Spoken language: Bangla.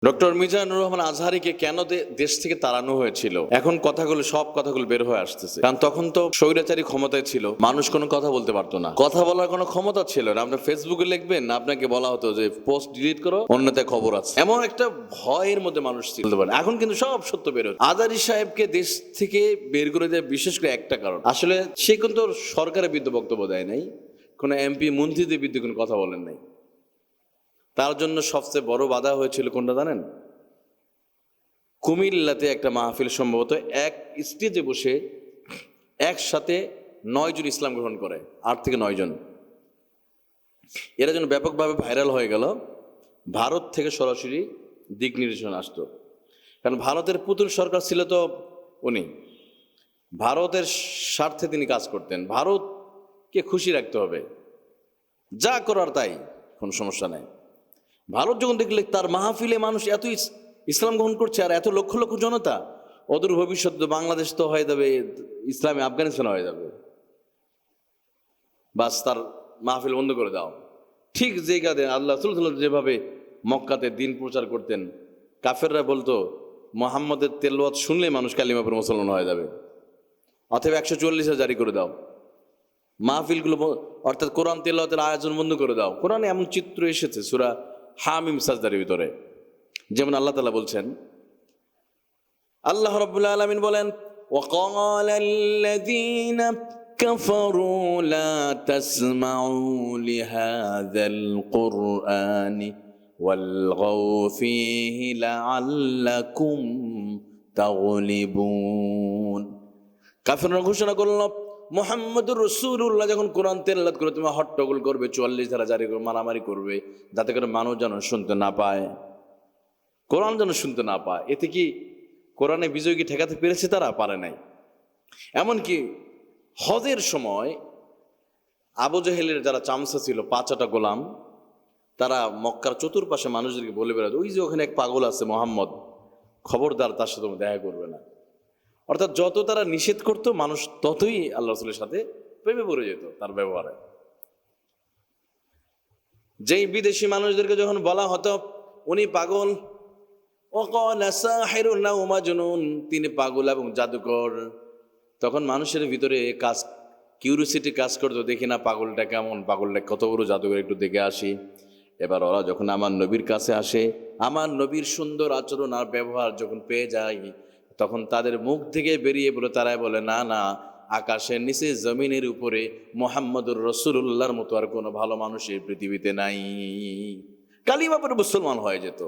ডক্টর মিজানুর রহমান আজহারীকে কেন দেশ থেকে তাড়ানো হয়েছিল, এখন সব কথাগুলো বের হয়ে আসতেছে। কারণ তখন তো স্বৈরাচারী ক্ষমতায় ছিল, মানুষ কোনো কথা বলতে পারতো না, কথা বলার কোনো ক্ষমতা ছিল না। আপনি ফেসবুকে লিখবেন, আপনাকে বলা হতো যে পোস্ট ডিলিট করো, অন্যথায় খবর আছে। এমন একটা ভয়ের মধ্যে মানুষ ছিল। এখন কিন্তু সব সত্য বের হচ্ছে। আজহারী সাহেবকে দেশ থেকে বের করে দেওয়া বিশেষ করে একটা কারণ, আসলে সে কিন্তু সরকারের বিরুদ্ধে বক্তব্য দেয় নাই, কোনো এমপি মন্ত্রীদের বিরুদ্ধে কোনো কথা বলেন নাই। তার জন্য সবচেয়ে বড় বাধা হয়েছিল কোনটা জানেন? কুমিল্লাতে একটা মাহফিল, সম্ভবত এক স্টেজে বসে একসাথে 9 জন ইসলাম গ্রহণ করে, 8 থেকে 9 জন। এরা যেন ব্যাপকভাবে ভাইরাল হয়ে গেল। ভারত থেকে সরাসরি দিক নির্দেশনা আসতো, কারণ ভারতের পুতুল সরকার ছিল তো উনি, ভারতের স্বার্থে তিনি কাজ করতেন। ভারতকে খুশি রাখতে হবে, যা করার তাই, কোনো সমস্যা নেই। ভারত যখন দেখলে তার মাহফিলে মানুষ এত ইসলাম গ্রহণ করছে আর এত লক্ষ লক্ষ জনতা, অদূর ভবিষ্যৎ বাংলাদেশ তো হয়ে যাবে ইসলামী আফগানিস্তান হয়ে যাবে, বাস তার মাহফিল বন্ধ করে দাও। ঠিক জায়গাতে আল্লাহ যেভাবে মক্কাতে দিন প্রচার করতেন, কাফেররা বলতো মোহাম্মদের তেলাওয়াত শুনলে মানুষ কালিমা পড়ে মুসলমান হয়ে যাবে, অথবা 140 জারি করে দাও। মাহফিলগুলো অর্থাৎ কোরআন তেলাওয়াতের আয়োজন বন্ধ করে দাও। কোরআনে এমন চিত্র এসেছে সূরা হামিম সাজদার ভিতরে, যেমন আল্লাহ তাআলা বলছেন, আল্লাহ রাব্বুল আলামিন বলেন, وقال الذين كفروا لا تسمعوا لهذا القرآن والغوا فيه لعلكم تغلبون। কাফিররা ঘোষণা করল, মুহাম্মদুর রাসূলুল্লাহ যখন কোরআন তেলাওয়াত করে তুমি হট্টগোল করবে, 44 ধারা জারি করে মারামারি করবে, যাতে করে মানুষ যেন শুনতে না পায়, কোরআন যেন শুনতে না পায়। এতে কি কোরআনে বিজয় কি ঠেকাতে পেরেছে? তারা পারে নাই। এমনকি হজের সময় আবু জেহেলের যারা চামচা ছিল, 5টা গোলাম, তারা মক্কার চতুর্পাশে মানুষদেরকে বলে বেড়াতো, ওই যে ওখানে এক পাগল আছে মোহাম্মদ, খবরদার তার সাথে দেখা করবে না। অর্থাৎ যত তারা নিষেধ করতো, মানুষ ততই আল্লাহ রাসূলের সাথে প্রেমে পড়ে যেত তার ব্যবহারে। যেই বিদেশি মানুষদেরকে যখন বলা হতো উনি পাগল, ওয়াকালা সাহিরুন আও মাজনুন, তিনি পাগল এবং জাদুকর, তখন মানুষের ভিতরে কিউরিওসিটি কাজ করতো, দেখি না পাগলটা কেমন, পাগলটা কত বড় জাদুকর, একটু দেখে আসি। এবার ওরা যখন আমার নবীর কাছে আসে, আমার নবীর সুন্দর আচরণ আর ব্যবহার যখন পেয়ে যায়, তখন তাদের মুখ থেকে বেরিয়ে বলে, তারাই বলে, না না, আকাশের নিচে জমিনের উপরে মুহাম্মদুর রাসূলুল্লাহর মতো আর কোনো ভালো মানুষ এই পৃথিবীতে নাই। কালিমা পড়ে মুসলমান হয়ে যেত।